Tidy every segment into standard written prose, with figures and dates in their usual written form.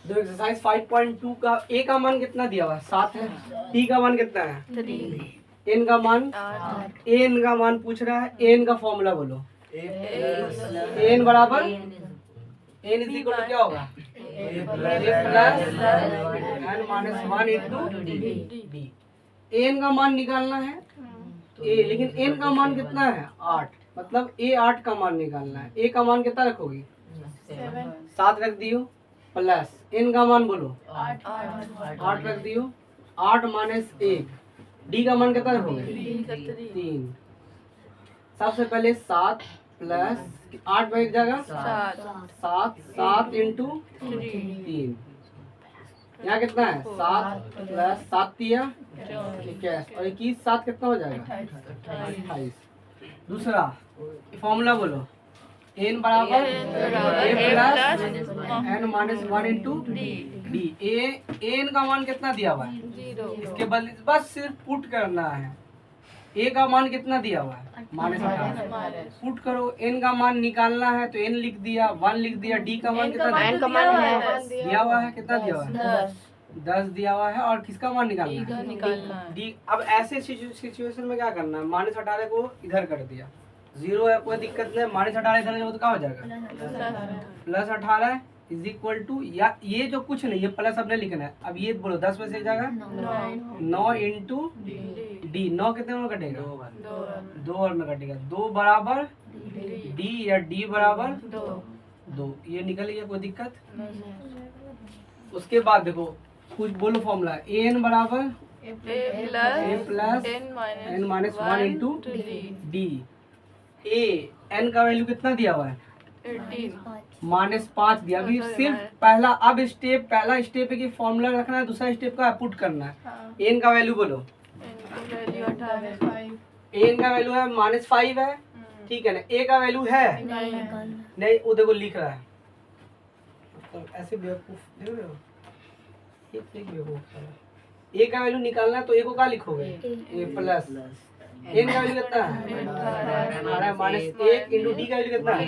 दो एक्सरसाइज 5.2 का ए का मान कितना दिया हुआ है 7 है, टी का मान कितना है 3 एन का मान एन का मान पूछ रहा है, एन का फॉर्मूला बोलो। एन बराबर एन इज इक्वल टू क्या होगा a plus n minus 1 into d. N का मान निकालना है ए, लेकिन एन का मान कितना है 8, मतलब ए 8 का मान निकालना है। ए का मान कितना रखोगी 7 रख दियो, प्लस एन का मान बोलो 8 रख दियो, 8 माइनस 1, डी का मान कितना रखोगे 3। सबसे पहले 7 प्लस 8 में एक जगह 7 इंटू 3, यहाँ कितना है 7 प्लस 7 दिया 21 और 21 7 कितना हो जाएगा 28। दूसरा फॉर्मूला बोलो एन बराबर a plus n minus 1 into d. N का मान कितना दिया हुआ है, इसके बदले बस सिर्फ पुट करना है। ए का मान कितना दिया हुआ है -18, पुट करो। एन का मान निकालना है तो एन लिख दिया, 1 लिख दिया। डी का मान कितना दिया हुआ है, कितना दिया हुआ है 10 दिया हुआ है। और किसका मान निकालना है डी। अब ऐसे सिचुएशन में क्या करना है, -18 को इधर कर दिया, 0 है कोई दिक्कत नहीं, -18 इधर जाओ तो क्या हो जाएगा +18 इज इक्वल टू, या ये जो कुछ नहीं, ये प्लस अपने लिखना है। अब ये बोलो 10 में से जाएगा 9 इंटू डी। 9 कितने में कटेगा 2 और में कटेगा 2 बराबर डी या डी बराबर 2। ये निकल गया, कोई दिक्कत। उसके बाद देखो कुछ बोलो फॉर्मूला एन बराबर a plus n minus 1 into d. A n का वैल्यू कितना दिया हुआ है -5 दिया। अभी सिर्फ पहला स्टेप है कि फॉर्मूला रखना है, दूसरा स्टेप का पुट करना है। एन का वैल्यू बोलो, एन का वैल्यू है -5 है, ठीक है ना। ए का वैल्यू है नहीं, वो देखो लिख रहा है, तो ऐसे बेवकूफ देख रहे हो, एक बेवकूफ है। ए का वैल्यू निकालना है तो ए को क्या लिखोगे ए प्लस एन का वैल्यू कितना है हमारा -1 इंटू डी का वैल्यू कितना है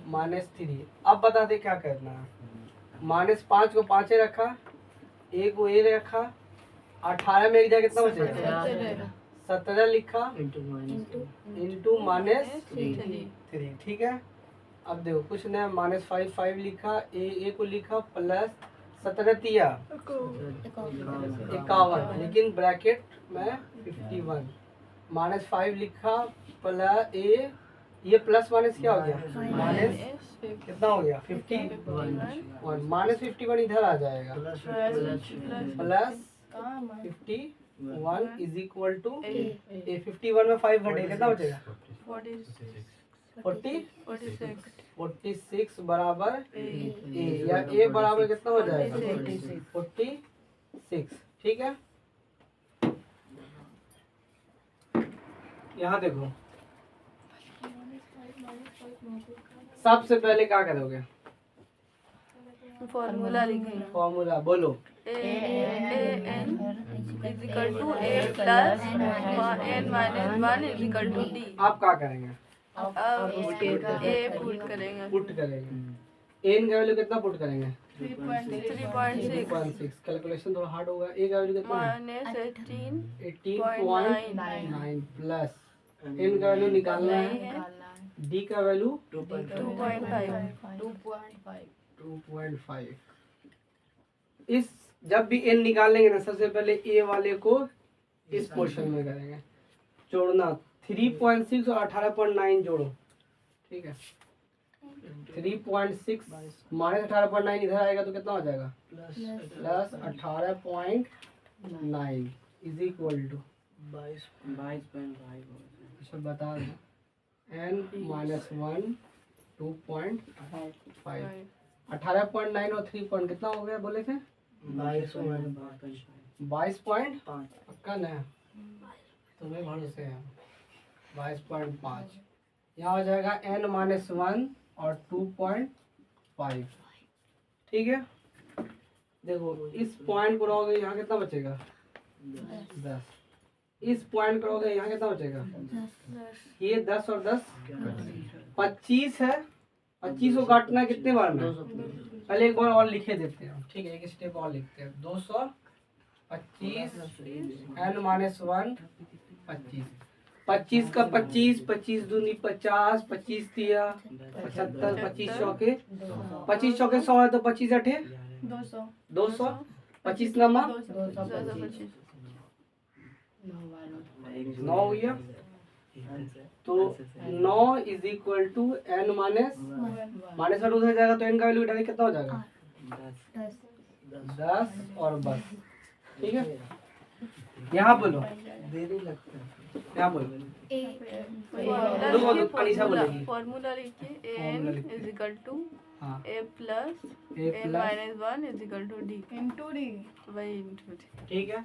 -3। अब बता दे क्या करना है। -5 को 5 रखा, ए को ए रखा, 18 में एक जगह कितना बचेगा 17 लिखा इंटू -3, ठीक है। अब देखो कुछ नहीं, -5 लिखा, ए को लिखा, प्लस 17 तिया 51, लेकिन ब्रैकेट में 51, -5 लिखा, प्लस ए, ये प्लस माइनस क्या हो गया माइनस कितना हो गया 51, -51 इधर आ जाएगा, प्लस 51 इज इक्वल टू ए। 51 में 5 घटेगा कितना बचेगा 46 बराबर ए, या ए बराबर कितना हो जाएगा 46, ठीक है। यहाँ देखो सबसे पहले क्या करोगे फॉर्मूला लिखेंगे। फॉर्मूला बोलो n is equal to a plus n minus 1 is equal to d. आप क्या करेंगे ए पुट करेंगे, पुट करेंगे। एन का वैल्यू कितना पुट करेंगे 3.6 कैलकुलेशन थोड़ा हार्ड होगा। ए का वैल्यू कितना है -18.9 प्लस एन का वैल्यू निकालना है, डी का वैल्यू 2.5। इस जब भी एन निकालेंगे ना, सबसे पहले ए वाले को इस पोर्शन में करेंगे, जोड़ना 3.6 और 18.9 जोड़ो, ठीक है। 3.6 -18.9 इधर आएगा तो कितना हो जाएगा प्लस 18.9 इज इक्वल टू 22.5। अच्छा बता दो n -1 2.5, 18.9 और 3 पॉइंट कितना हो गया बोले थे 22.5 पक्का ना तुम्हें भरोसे है 22.5। यहाँ हो जाएगा n -1 और 2.5, ठीक है। देखो इस पॉइंट को रहोगे यहाँ कितना बचेगा 10, इस पॉइंट को रहोगे यहाँ कितना बचेगा ये 10 और 10 25 है। 25 को काटना कितने बार में पहले एक बार और लिखे देते हैं, ठीक है, एक स्टेप और लिखते हैं। 225 n माइनस 1 25, 25 का 25, 25 दूनी 50, 25 दिया 75, 25 चौके 25 चौके 100 है, तो 25 अठे 200, 25 नमा 225 9 हो गया। तो 9 is equal to n minus 1 उधर जाएगा तो n का वैल्यू डायरेक्ट कितना हो जाएगा 10 और बस, ठीक है। यहाँ बोलो, यहाँ बोलो, अनीशा बोलेगी। फॉर्मूला लिखिए an इज इक्वल टू हाँ a plus a n plus minus 1 is equal to d वही into d। ठीक है।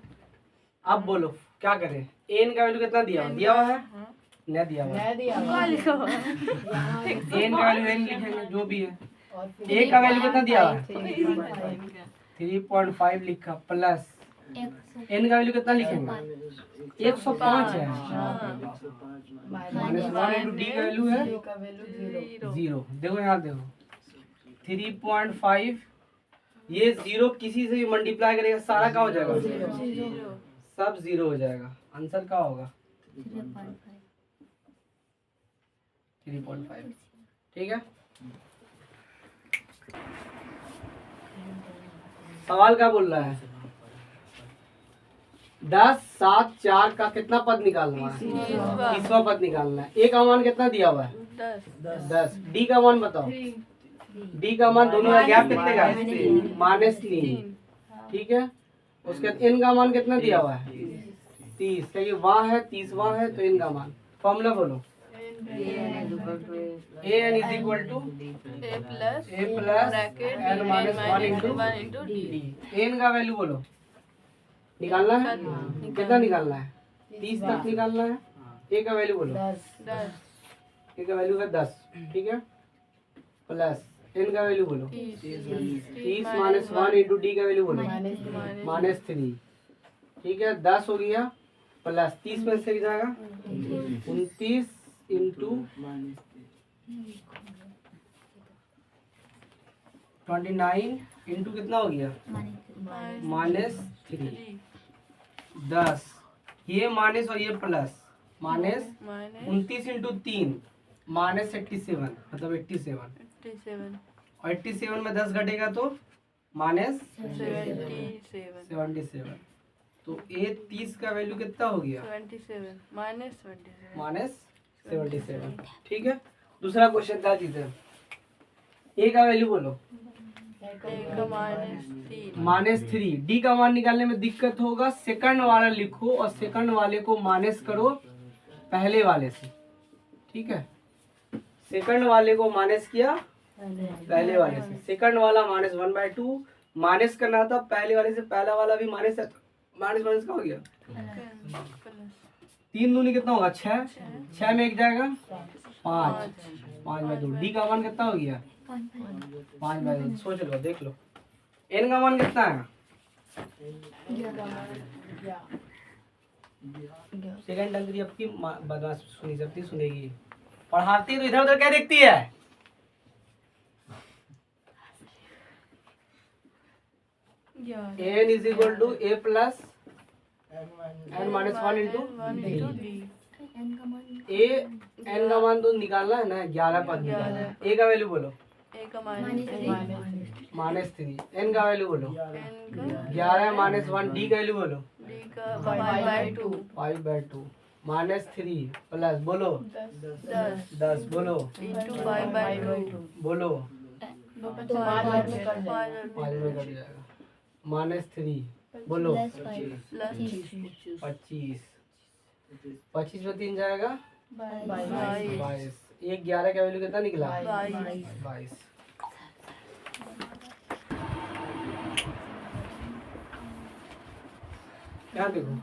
अब बोलो क्या करें, n का वैल्यू कितना दिया हुआ है? दिया हुआ है? हाँ नहीं दिया हुआ है। कहाँ लिखा हुआ है? n का वैल्यू n लिखेंगे जो भी है। a का वैल्यू कितना दिया हुआ है? 3.5 लिखा प्लस n का वैल्यू कितना लिखेंगे? 105 है। माइनस 1 इंटू d का वैल्यू है 0। देखो यहाँ देखो 3.5, ये 0 किसी से भी मल्टीप्लाई करेगा सारा क्या हो जाएगा? सब 0 हो जाएगा। आंसर क्या होगा? 3.5। ठीक है। सवाल क्या बोल रहा है? 10, 7, 4 का कितना पद निकालना है? 30वां पद निकालना है। ए का मान कितना दिया हुआ है? 10। डी का मान बताओ। डी का मान दोनों का गैप कितने का है? -3। ठीक है। उसके बाद एन का मान कितना दिया हुआ है? 30, क्योंकि वहाँ है 30 वहाँ है, तो एन का मान फॉर्मूला बोलो। A n is equal to a plus bracket n minus 1 into d d. N का वैल्यू बोलो, निकालना है कितना निकालना है? 30 तक निकालना है। ए का वैल्यू बोलो, 10 ए का वैल्यू है 10, ठीक है, प्लस एन का वैल्यू बोलो 30 माइनस 1 इंटू डी का वैल्यू बोलो -3, ठीक है। 10 हो गया प्लस 30 में से जाएगा 29 इंटू 29 इंटू कितना हो गया? -3। 10 ये माइनस और ये प्लस, माइनस 29 इंटू 3 -87, मतलब 87। और 87 में 10 घटेगा तो -77। तो ए 30 का वैल्यू कितना हो गया? -77। ठीक है। दूसरा क्वेश्चन क्या चीज है? ए का वैल्यू बोलो -3। डी का मान निकालने में दिक्कत होगा, सेकंड वाला लिखो और सेकंड वाले को माइनस करो पहले वाले से, ठीक है। सेकंड वाले को माइनस किया पहले वाले से, सेकंड वाला -1/2 माइनस करना था पहले वाले से, पहला वाला भी माइनस है, माइनस का हो गया 3 दूनी कितना होगा? 6। 6 में एक जाएगा 5, 5/2। डी का मान कितना हो गया? 5/2। सोच लो, देख लो एन का मान कितना है? सेकंड टंकरी आपकी बदमाश सुनी सकती, सुनेगी, पढ़ाती तो इधर उधर क्या देखती है? N is equal to a plus n minus 1 into d. A n का मान तो निकालना है ना, 11 पद निकालना है। ए का वैल्यू बोलो -3। एन का वैल्यू बोलो 11 माइनस 1। डी का वैल्यू बोलो 5/2 -3 प्लस बोलो 10 बोलो बोलो 5 में कट जाएगा -3 बोलो 25 में 3 जाएगा 22। एक 11 का वैल्यू कितना निकला? 22। क्या देखो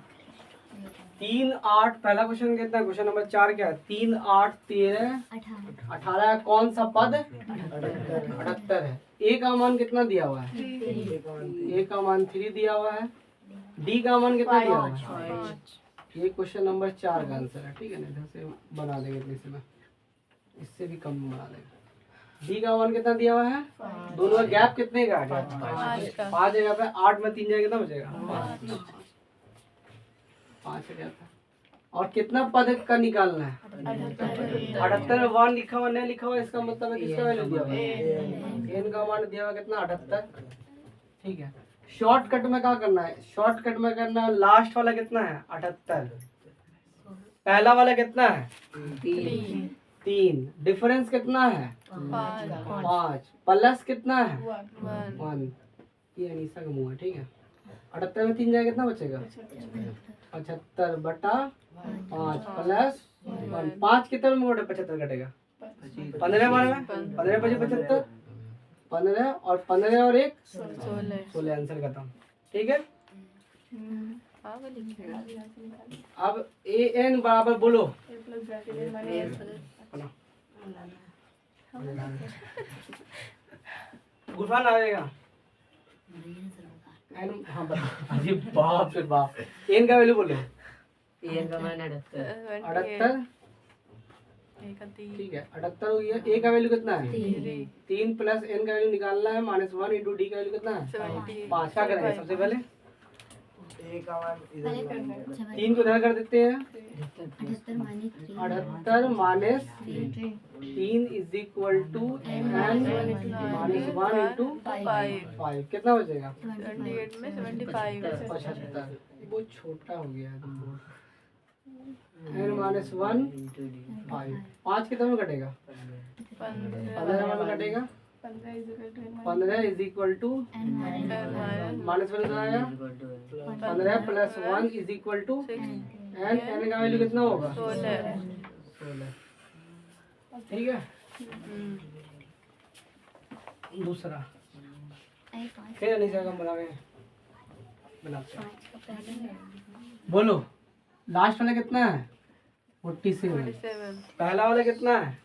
3, 8 पहला क्वेश्चन कितना? क्वेश्चन नंबर 4 क्या है? 3, 8, 13, 18 कौन सा पद? 78 है। ए का मान कितना दिया हुआ है? ए का मान 3 दिया हुआ है। डी का मान कितना दिया हुआ है? 5। ये क्वेश्चन नंबर 4 का आंसर है, ठीक है ना। इधर से बना देंगे, इससे भी कम बना देंगे। डी का मान कितना दिया हुआ है? दोनों का गैप कितने का है? 5 का। 5 जगह पे 8 में 3 जाएगा कितना बचेगा? 5 हो जाता है। और कितना पद का निकालना है? 78 में 1 लिखा हुआ नहीं लिखा हुआ, इसका मतलब है किसका वैल्यू दिया हुआ है? n का मान दिया हुआ कितना? 78। ठीक है, शॉर्टकट में क्या करना है? शॉर्टकट में करना है, लास्ट वाला कितना है? 78। पहला वाला कितना है? 3। डिफरेंस कितना है? 5। प्लस कितना है? 1। ये अनीसा का मुंह है। ठीक है, 78 में 3 जाएगा कितना बचेगा? 75 बटा 5 प्लस 1। 5 कितने में मोड़ 75 कटेगा? 15 में 15 बचे 75, 15 और 15 और 1 16। आंसर खत्म। ठीक है, अब ए एन बराबर बोलो। गुफान आएगा एन। हाँ बता। अरे बाप रे बाप, एन का वैल्यू बोलो। 78। ठीक है, 78 हो गया। ए का वैल्यू कितना है? 3 प्लस एन का वैल्यू निकालना है, -1 इंटू डी का वैल्यू कितना है? 5। क्या करेंगे सबसे पहले? 3 को इधर कर देते हैं। 78 minus 3 is equal to n -1 into 5। कितना बचेगा? 28 में 75। 75। वो छोटा हो गया एन -1 5। 5 कितना में कटेगा? 15 में कटेगा। 15 is equal to minus one आएगा। 15 plus 1 is equal to n. N का वैल्यू कितना होगा? 16। ठीक है, दूसरा फिर अनीसा का बनाते हैं। बोलो, लास्ट वाला कितना है? 47। पहला वाला कितना है?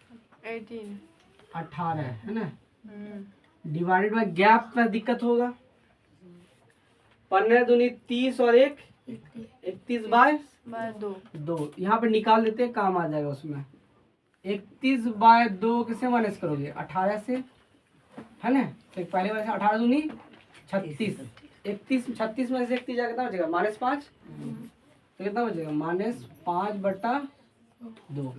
18 है ना? डिवाइडेड बाय गैप में दिक्कत होगा। 15 दूनी 30 और 1 31 बाय 2। यहाँ पे निकाल देते हैं, काम आ जाएगा उसमें। 31 बाय 2 किससे माइनस करोगे? 18 से, है ना? तो पहले वाले 18 दूनी 36। 31 36 में से 31 जाएगा कितना बचेगा? -5। तो कितना बचेगा? -5 बटा 2।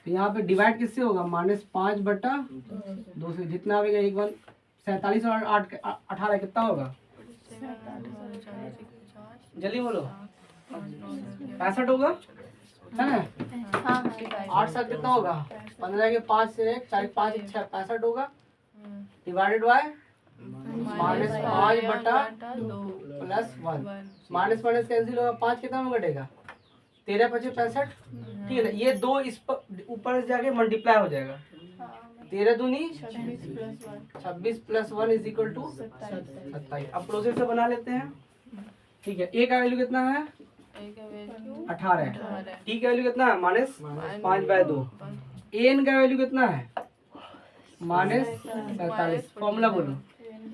तो यहाँ पे डिवाइड किससे होगा? -5 बटा 2 से। जितना आएगा 1 1 47 और 8 18 कितना होगा? जल्दी बोलो। 65 होगा, है ना? 8 7 कितना होगा? 15 के 5 से 1 4 5 6 65 होगा। डिवाइडेड बाय -5 बटा +1। माइनस माइनस कैंसिल होगा। 5 कितना में घटेगा? 13 5 65। ठीक है ना? ये 2 इस पर ऊपर से जाके मल्टीप्लाई हो जाएगा। 13 दूनी 26 प्लस 1 इज इक्वल टू 27। अब प्रोसेस से बना लेते हैं। ठीक है, ए का वैल्यू कितना है? 18 है। टी का वैल्यू कितना है? -5/2। एन का वैल्यू कितना है? -47। फॉर्मूला बोलो।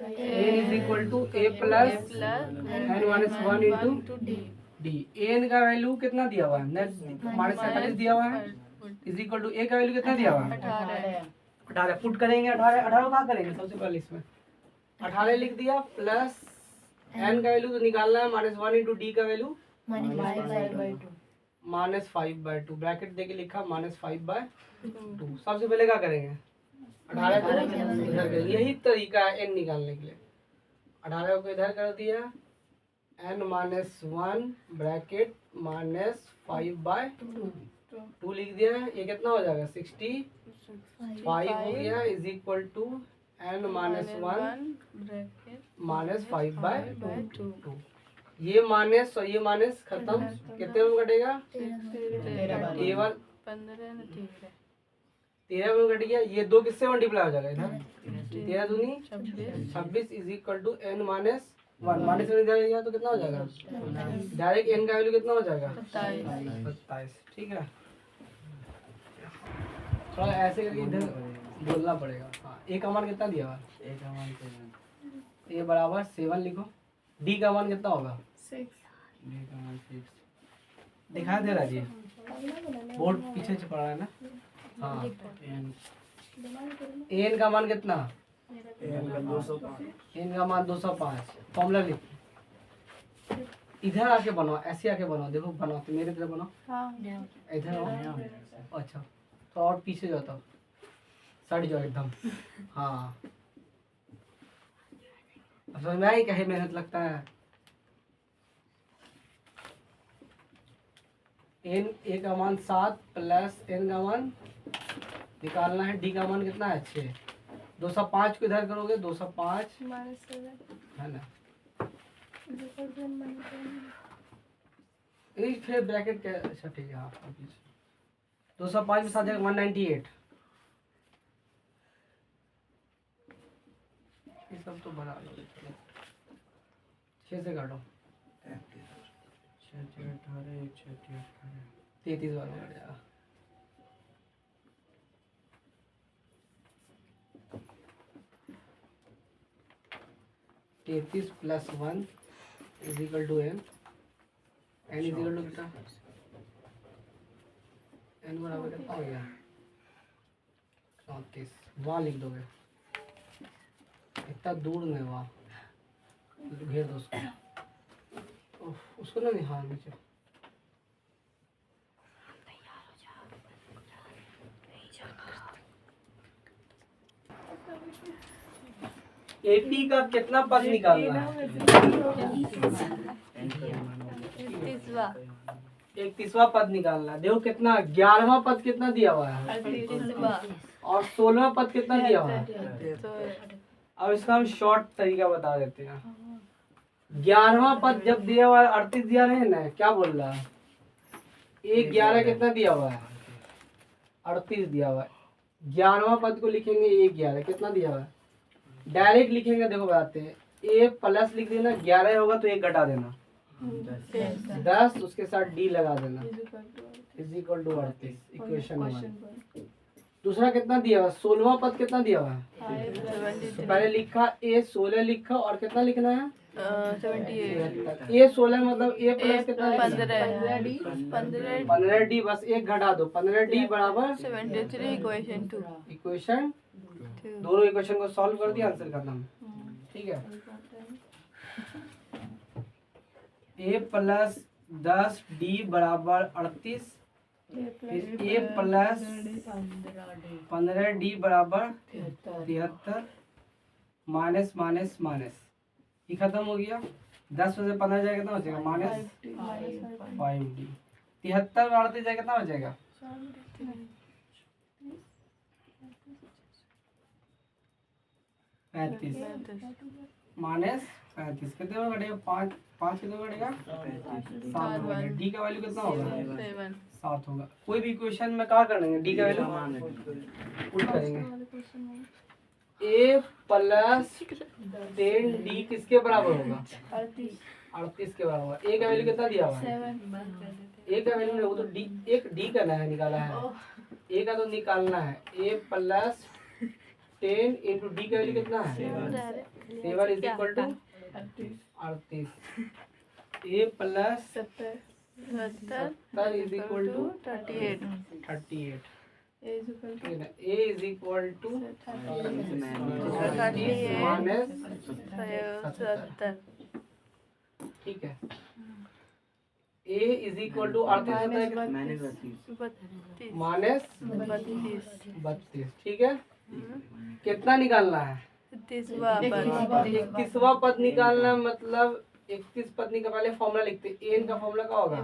N is equal to a plus n -1 into d. N का वैल्यू कितना दिया हुआ है? -47 दिया हुआ है। इज इक्वल टू ए का वैल्यू कितना दिया हुआ है? 18। पुट करेंगे 18 कहाँ करेंगे? सबसे पहले इसमें 18 लिख दिया, प्लस एन का वैल्यू तो निकालना है, -1 इंटू डी का वैल्यू -5/2। ब्रैकेट देके लिखा -5/2। सबसे पहले क्या करेंगे? 18 को इधर करेंगे। यही तरीका है एन निकालने के लिए। 18 को इधर कर दिया, n-1 ब्रैकेट -5/2 लिख दिया। ये कितना हो जाएगा? 65 हो गया, इज इक्वल टू n-1 -5/2। ये माइनस और ये माइनस खत्म। कितने में कटेगा? 13 में कट गया। ये 2 किससे मल्टीप्लाई हो जाएगा? इधर 13 दूनी 26 is equal to n -1। Minus में इधर गया तो कितना हो जाएगा? डायरेक्ट n का वैल्यू कितना हो जाएगा? 27। ठीक है, थोड़ा ऐसे करके इधर बोलना पड़ेगा। हाँ, ए का मान कितना दिया हुआ? ए बराबर 7 लिखो। डी का मान कितना होगा? 6। दिखा दे रहा जी, बोर्ड पीछे से पड़ा है ना? हाँ, एन का मान कितना? एन का मान 205। फॉर्मूला लिख, इधर आके बनाओ, ऐसे आके बनाओ, देखो बनाओ तो मेरे तरफ बनाओ, हाँ इधर आओ। अच्छा तो और पीछे जाता, सट जाओ एकदम। हाँ अब समझ में आई कहे मेहनत लगता है। एन ए का मान 7 प्लस एन का मान निकालना है, डी का मान कितना है 6। 205 को इधर करोगे 205 है ना, फिर ब्रैकेट के, अच्छा ठीक है। हाँ 205 में साथ जाएगा 198। ये सब तो बना लो, 6 से काटो, 33 बार बढ़ जाएगा। तैतीस plus 1 is equal to n, n is equal to कितना, एन बराबर कितना हो गया 34। वहाँ लिख दोगे, इतना दूर में वहाँ घेर दो उसको ना निहार नीचे। एपी का कितना पद निकालना है, 31वां पद निकालना है। देखो कितना, 11वां पद कितना दिया हुआ है और 16वां पद कितना दिया हुआ है। अब इसका हम शॉर्ट तरीका बता देते हैं। 11वां पद जब दिया हुआ है 38 दिया नहीं ना, क्या बोल रहा है, 1 11 कितना दिया हुआ है 38 दिया हुआ है। 11वां पद को लिखेंगे 1 11 कितना दिया हुआ है, डायरेक्ट लिखेंगे। देखो बताते हैं, ए प्लस लिख देना, 11 होगा तो 1 घटा देना 10, उसके साथ डी लगा देना, इज इक्वल टू 38, इक्वेशन 1। दूसरा कितना दिया हुआ, 16वां पद कितना दिया हुआ है, तो पहले लिखा ए 16 लिखा और कितना लिखना है 78। ए 16 मतलब ए प्लस कितना 15 डी, बस 1 घटा दो, 15 डी बराबर 73 इक्वेशन 2। इक्वेशन, दोनों इक्वेशन को सॉल्व कर दिया, आंसर खत्म। ठीक है, ए प्लस 10 डी बराबर 38, फिर ए प्लस 15 डी बराबर 73, माइनस माइनस माइनस, ये खत्म हो गया। 10 में से 15 जाएगा कितना बचेगा, -5 डी। 73 में 38 जाएगा कितना बचेगा, 35 माइनस 35 कितने में घटेगा, 5 कितने में घटेगा 7 में घटेगा। डी का वैल्यू कितना होगा 7 होगा। कोई भी इक्वेशन में क्या करेंगे, डी का वैल्यू पुट करेंगे। ए प्लस 10 डी किसके बराबर होगा, 38 के बराबर होगा। ए का वैल्यू कितना दिया हुआ है, ए का वैल्यू नहीं, वो तो डी, एक डी करना है, निकाला है, ए का तो निकालना है। ए प्लस 10 इंटू डी का वैल्यू कितना है 7 is equal to 38। A plus 70 is equal to 38। A is equal to minus 70। ठीक है, a is equal to 38 minus 32। ठीक है, कितना निकालना है, 31वां पद निकालना है। मतलब 31 पद निकाल, पहले फॉर्मूला लिखते हैं। एन का फॉर्मूला क्या होगा,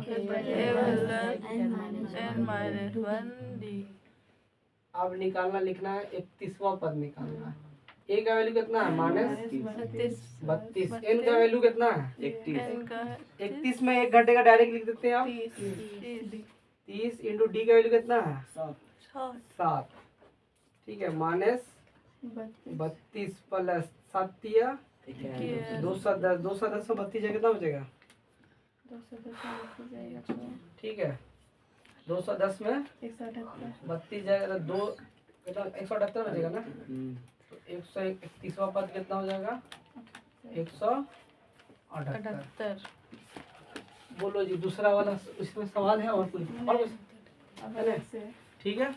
अब निकालना लिखना है 31वां पद निकालना है। ए का वैल्यू कितना है -32, एन का वैल्यू कितना है 31 में 1 घटेगा, डायरेक्ट लिख देते हैं आप 30 इंटू डी का वैल्यू कितना है 7। ठीक है, -32 प्लस 7 210, 210 में 32 जाएगा कितना बचेगा, ठीक है 210 में 32 जाएगा तो 2 कितना 178 बचेगा ना। तो 131वां पद कितना हो जाएगा 178। बोलो जी, दूसरा वाला इसमें सवाल है और कुछ और, ठीक है।